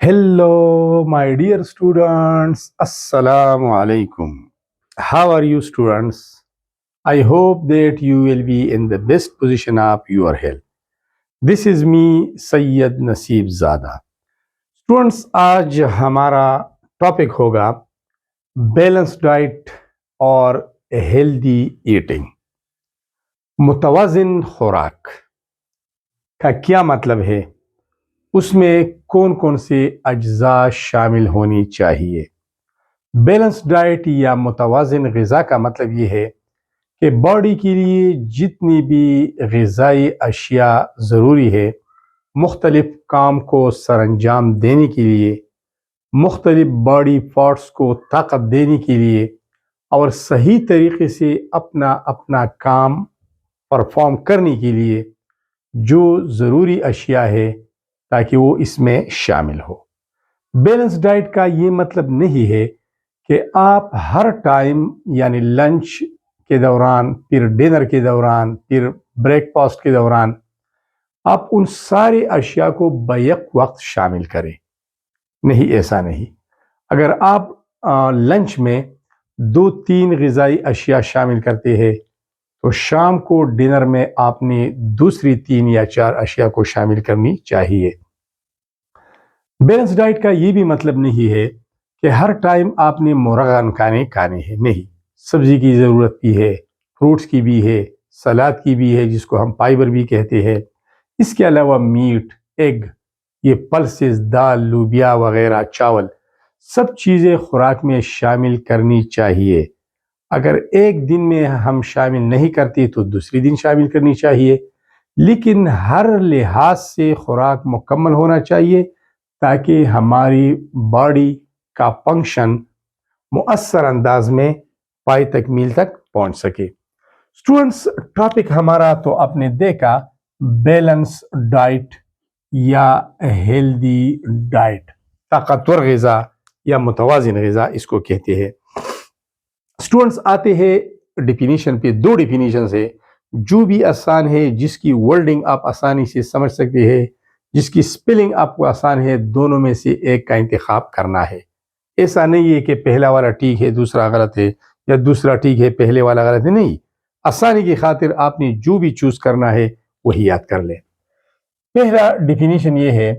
Hello, my dear students. Assalamu alaikum. How are you, students? I hope that you will be in the best position of your health. This is me, Sayyid Naseeb Zada. Students, आज हमारा topic होगा balance diet और healthy eating. मुतवाज़िन खुराक का क्या मतलब है, उसमें कौन कौन से अज्जा शामिल होनी चाहिए. बैलेंस डाइट या मुतवाज़िन ग़िज़ा का मतलब ये है कि बॉडी के लिए जितनी भी ग़िज़ाई अशिया ज़रूरी है मुख्तलिफ़ काम को सरअंजाम देने के लिए, मुख्तलिफ़ बॉडी पार्ट्स को ताकत देने के लिए और सही तरीके से अपना अपना काम परफॉर्म करने के लिए जो ज़रूरी अशिया है ताकि वो इसमें शामिल हो. बैलेंस डाइट का ये मतलब नहीं है कि आप हर टाइम यानी लंच के दौरान, फिर डिनर के दौरान, फिर ब्रेकफास्ट के दौरान आप उन सारे अशिया को बैक वक्त शामिल करें. नहीं, ऐसा नहीं. अगर आप लंच में 2-3 ग़िज़ाई अशिया शामिल करते हैं तो शाम को डिनर में आपने दूसरी 3 या 4 अशिया को शामिल करनी चाहिए. बैलेंस डाइट का ये भी मतलब नहीं है कि हर टाइम आपने मुर्गान खाने हैं. नहीं, सब्जी की ज़रूरत भी है, फ्रूट्स की भी है, सलाद की भी है जिसको हम फाइबर भी कहते हैं. इसके अलावा मीट, एग, ये पल्सेस, दाल, लूबिया वगैरह, चावल, सब चीज़ें खुराक में शामिल करनी चाहिए. अगर एक दिन में हम शामिल नहीं करते तो दूसरी दिन शामिल करनी चाहिए, लेकिन हर लिहाज से खुराक मुकम्मल होना चाहिए ताकि हमारी बॉडी का फंक्शन मुअस्सर अंदाज में पाई तकमील तक पहुंच सके. स्टूडेंट्स, टॉपिक हमारा तो आपने देखा बैलेंस डाइट या हेल्दी डाइट, ताकतवर ग़िज़ा या मुतवाज़िन ग़िज़ा इसको कहते हैं. स्टूडेंट्स, आते हैं डिफिनीशन पे. 2 डिफिनीशन है जो भी आसान है, जिसकी वर्डिंग आप आसानी से समझ सकते हैं, जिसकी स्पेलिंग आपको आसान है, दोनों में से एक का इंतखाब करना है. ऐसा नहीं है कि पहला वाला ठीक है दूसरा गलत है या दूसरा ठीक है पहले वाला गलत है. नहीं, आसानी की खातिर आपने जो भी चूज करना है वही याद कर लें. पहला डिफिनीशन ये है,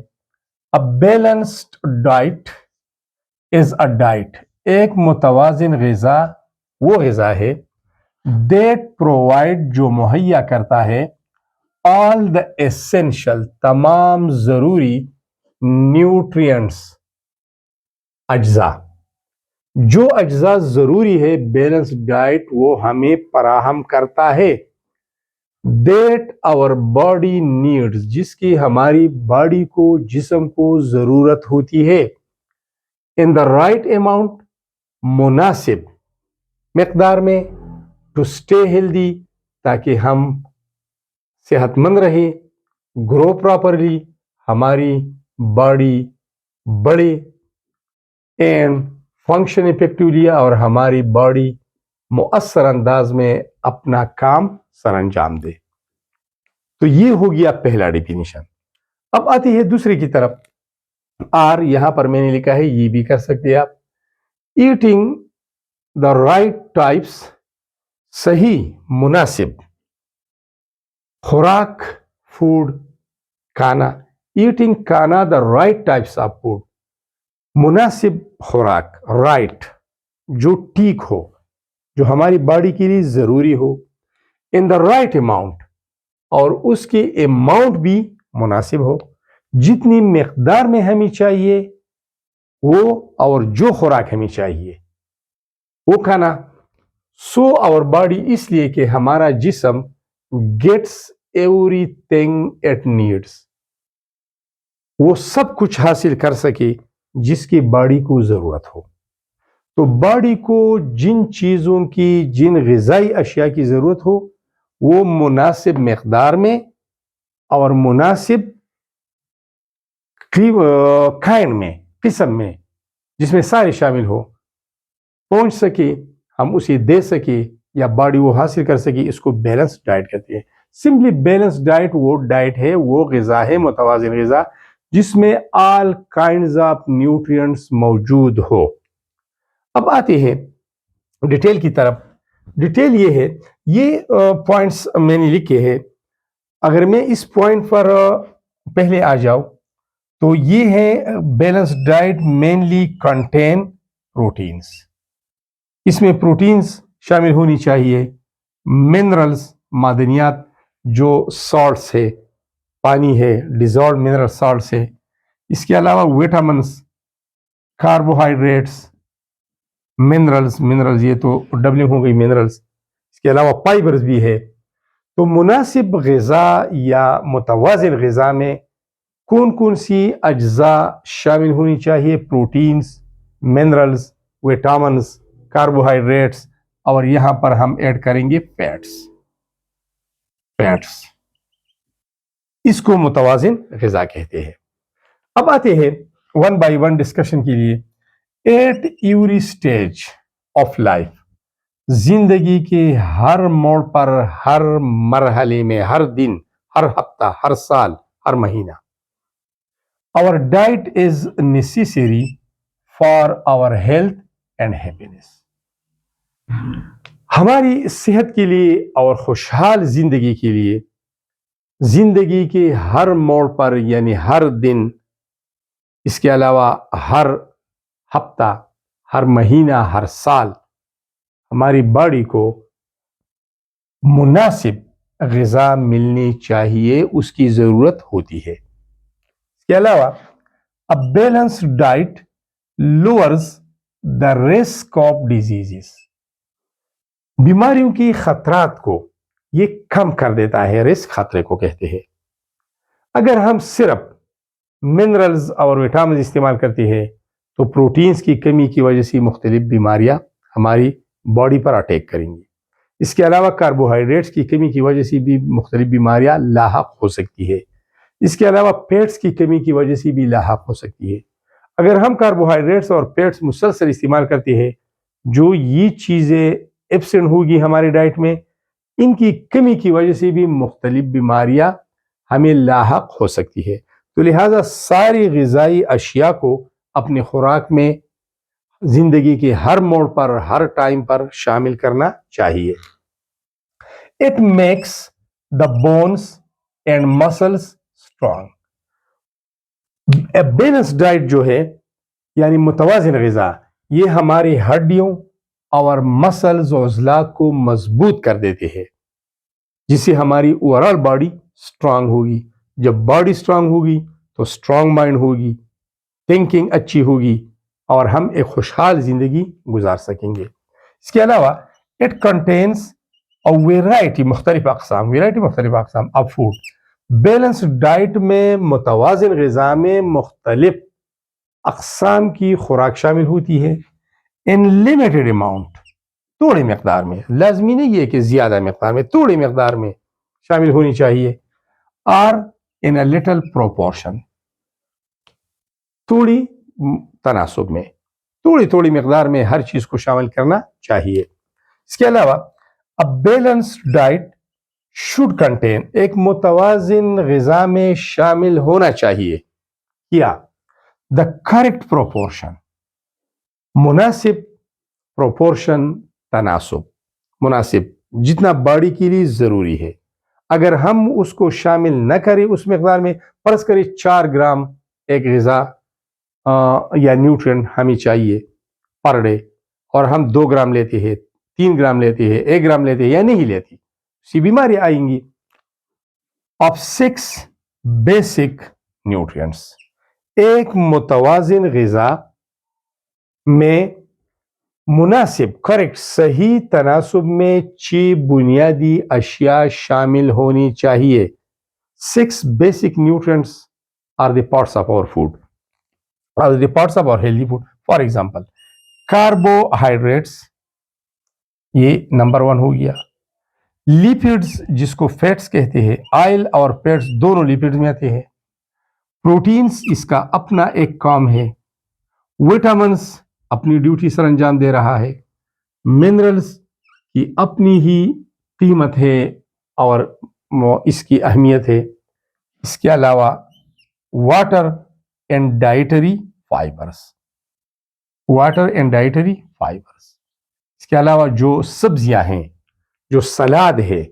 a balanced diet is a diet. एक मुतवाज़िन ग़िज़ा वो ग़िज़ा है दैट प्रोवाइड, जो मुहैया करता है, ऑल द एसेंशियल, तमाम ज़रूरी, न्यूट्रिएंट्स, अज्जा. जो अज्जा ज़रूरी है बैलेंस डाइट वो हमें फराहम करता है. दैट आवर बॉडी नीड्स, जिसकी हमारी बॉडी को, जिस्म को ज़रूरत होती है. इन द राइट अमाउंट, मुनासिब मकदार में, टू स्टे हेल्दी, ताकि हम सेहतमंद रहे, ग्रो प्रॉपरली, हमारी बॉडी बढ़े, एंड फंक्शन इफेक्टिवली, और हमारी बॉडी मुअस्सर अंदाज में अपना काम सरअंजाम दे. तो ये हो गया पहला डिफिनीशन. अब आती है दूसरी की तरफ. आर यहां पर मैंने लिखा है, ये भी कर सकते हैं आप. ईटिंग द राइट टाइप्स, सही मुनासिब खुराक, फूड, खाना. ईटिंग खाना, the right types of food, मुनासिब खुराक, राइट, जो ठीक हो, जो हमारी बॉडी के लिए ज़रूरी हो. इन द राइट अमाउंट, और उसकी अमाउंट भी मुनासिब हो, जितनी मकदार में हमें चाहिए वो, और जो खुराक हमें चाहिए वो खाना. सो आवर बॉडी, इसलिए कि हमारा जिस्म गेट्स एवरीथिंग इट नीड्स, वो सब कुछ हासिल कर सके जिसकी बॉडी को ज़रूरत हो. तो बॉडी को जिन चीज़ों की, जिन ग़िज़ाई अशिया की ज़रूरत हो वो मुनासिब मकदार में और मुनासिब काइंड में, किस्म में, जिसमें सारे शामिल हो, पहुंच सके, हम उसे दे सके या बॉडी वो हासिल कर सके, इसको बैलेंस डाइट कहते हैं. सिंपली बैलेंस डाइट वो डाइट है, वो ग़िज़ा है, मुतवाज़िन ग़िज़ा, جس میں آل کائنڈز آف نیوٹرینٹس موجود ہو. اب آتے ہیں ڈیٹیل کی طرف. ڈیٹیل یہ ہے، یہ پوائنٹس میں نے لکھے ہیں. اگر میں اس پوائنٹ پر پہلے آ جاؤں تو یہ ہے balance diet mainly contain proteins. اس میں پروٹینس شامل ہونی چاہیے، منرلز معدنیات جو سالٹس ہے، پانی ہے، ڈیزالوڈ منرل سالٹس ہے. اس کے علاوہ وٹامنس، کاربوہائیڈریٹس، منرلز یہ تو ڈبلنگ ہو گئی منرلز. اس کے علاوہ فائبرز بھی ہے. تو مناسب غذا یا متوازن غذا میں کون کون سی اجزاء شامل ہونی چاہیے؟ پروٹینز، منرلز، وٹامنز، کاربوہائیڈریٹس، اور یہاں پر ہم ایڈ کریں گے فیٹس. اس کو متوازن غذا کہتے ہیں. اب آتے ہیں ون بائی ون ڈسکشن کے لیے. At every stage of life, زندگی کے ہر موڑ پر، ہر مرحلے میں، ہر دن، ہر ہفتہ، ہر سال، ہر مہینہ، our diet is necessary for our health and happiness. ہماری صحت کے لیے اور خوشحال زندگی کے لیے زندگی کے ہر موڑ پر، یعنی ہر دن، اس کے علاوہ ہر ہفتہ، ہر مہینہ، ہر سال، ہماری باڈی کو مناسب غذا ملنی چاہیے، اس کی ضرورت ہوتی ہے. اس کے علاوہ a balanced diet lowers the risk of diseases. بیماریوں کی خطرات کو یہ کم کر دیتا ہے. رسک خطرے کو کہتے ہیں. اگر ہم صرف منرلز اور وٹامنز استعمال کرتے ہیں تو پروٹینز کی کمی کی وجہ سے مختلف بیماریاں ہماری باڈی پر اٹیک کریں گی. اس کے علاوہ کاربوہائیڈریٹس کی کمی کی وجہ سے بھی مختلف بیماریاں لاحق ہو سکتی ہے. اس کے علاوہ فیٹس کی کمی کی وجہ سے بھی لاحق ہو سکتی ہے. اگر ہم کاربوہائیڈریٹس اور فیٹس مسلسل استعمال کرتے ہیں، جو یہ چیزیں ایبسنٹ ہوگی ہماری ڈائٹ میں، ان کی کمی کی وجہ سے بھی مختلف بیماریاں ہمیں لاحق ہو سکتی ہے. تو لہٰذا ساری غذائی اشیاء کو اپنے خوراک میں زندگی کے ہر موڑ پر، ہر ٹائم پر شامل کرنا چاہیے. It makes the bones and muscles strong. Balance diet جو ہے، یعنی متوازن غذا، یہ ہماری ہڈیوں اور مسلز و عضلات کو مضبوط کر دیتے ہیں، جس سے ہماری اوورآل باڈی اسٹرانگ ہوگی. جب باڈی اسٹرانگ ہوگی تو اسٹرانگ مائنڈ ہوگی، تھنکنگ اچھی ہوگی، اور ہم ایک خوشحال زندگی گزار سکیں گے. اس کے علاوہ اٹ کنٹینس ویرائٹی مختلف اقسام آف فوڈ. بیلنس ڈائٹ میں، متوازن غذا میں مختلف اقسام کی خوراک شامل ہوتی ہے. ان لمیٹڈ اماؤنٹ، تھوڑی مقدار میں، لازمی نہیں ہے کہ زیادہ مقدار میں، تھوڑی مقدار میں شامل ہونی چاہیے. اور ان اے لٹل پروپورشن، تھوڑی تناسب میں، تھوڑی مقدار میں ہر چیز کو شامل کرنا چاہیے. اس کے علاوہ بیلنسڈ ڈائٹ شوڈ کنٹین، ایک متوازن غذا میں شامل ہونا چاہیے کیا؟ دا کریکٹ پروپورشن، مناسب پروپورشن، تناسب، مناسب جتنا باڈی کے لیے ضروری ہے. اگر ہم اس کو شامل نہ کریں اس مقدار میں، فرض کریں 4 گرام ایک غذا یا نیوٹرینٹ ہمیں چاہیے پر ڈے، اور ہم 2 گرام لیتے ہیں، 3 گرام لیتے ہیں، 1 گرام لیتے ہیں یا نہیں لیتی، اسی بیماری آئیں گی. آف 6 بیسک نیوٹرینٹس، ایک متوازن غذا میں مناسب، کریکٹ، صحیح تناسب میں 6 بنیادی اشیاء شامل ہونی چاہیے. 6 basic nutrients are the parts of our food, are the parts of our healthy food. For example, carbohydrates، یہ نمبر 1 ہو گیا. لیپڈز، جس کو فیٹس کہتے ہیں، آئل اور فیٹس دونوں لیپڈز میں آتے ہیں. پروٹینز، اس کا اپنا ایک کام ہے. وٹامنس اپنی ڈیوٹی سر انجام دے رہا ہے. منرلز کی اپنی ہی قیمت ہے اور اس کی اہمیت ہے. اس کے علاوہ water and dietary fibres, water and dietary fibres. इसके अलावा जो सब्जियां हैं, जो सलाद है,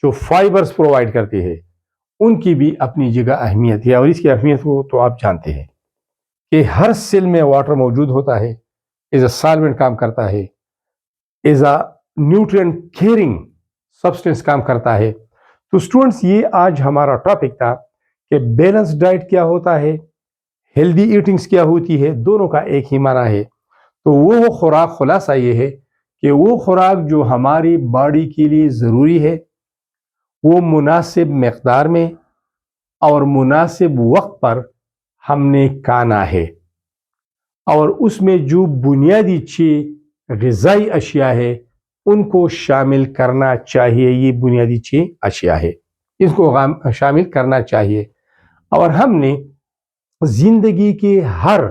जो फाइबर्स प्रोवाइड करते हैं, उनकी भी अपनी जगह अहमियत है। और इसकी अहमियत को तो आप जानते हैं कि हर सेल में वाटर मौजूद होता है, एज अ सॉल्वेंट काम करता है, as a nutrient carrying substance काम करता है। तो स्टूडेंट्स, ये आज हमारा टॉपिक था कि बैलेंस डाइट क्या होता है, हेल्दी ईटिंग्स क्या होती है, दोनों का एक ही माना है। तो वो खुराक, खुलासा ये है कि वो खुराक जो हमारी बॉडी के लिए ज़रूरी है, वो मुनासिब मकदार में और मुनासिब वक्त पर हमने खाना है, और उसमें जो बुनियादी चीज़ ग़िज़ाई अशिया है उनको शामिल करना चाहिए। ये बुनियादी चीज़ अशिया है, इसको शामिल करना चाहिए। और हमने ज़िंदगी के हर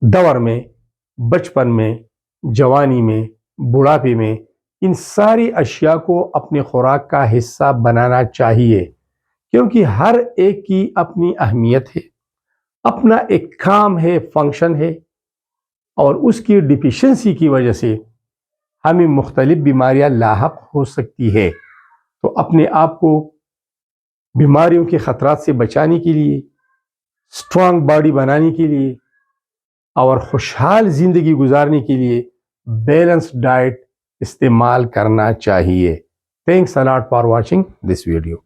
दौर में, बचपन में, जवानी में, बुढ़ापे में, इन सारी अशिया को अपने खुराक का हिस्सा बनाना चाहिए, क्योंकि हर एक की अपनी अहमियत है, अपना एक काम है, फंक्शन है, और उसकी डिफिशिएंसी की वजह से हमें मुख्तलिफ बीमारियां लाहक हो सकती है। तो अपने आप को बीमारियों के ख़तरात से बचाने के लिए, स्ट्रांग बॉडी बनाने के लिए और खुशहाल ज़िंदगी गुजारने के लिए बैलेंस डाइट इस्तेमाल करना चाहिए। Thanks a lot for watching this video.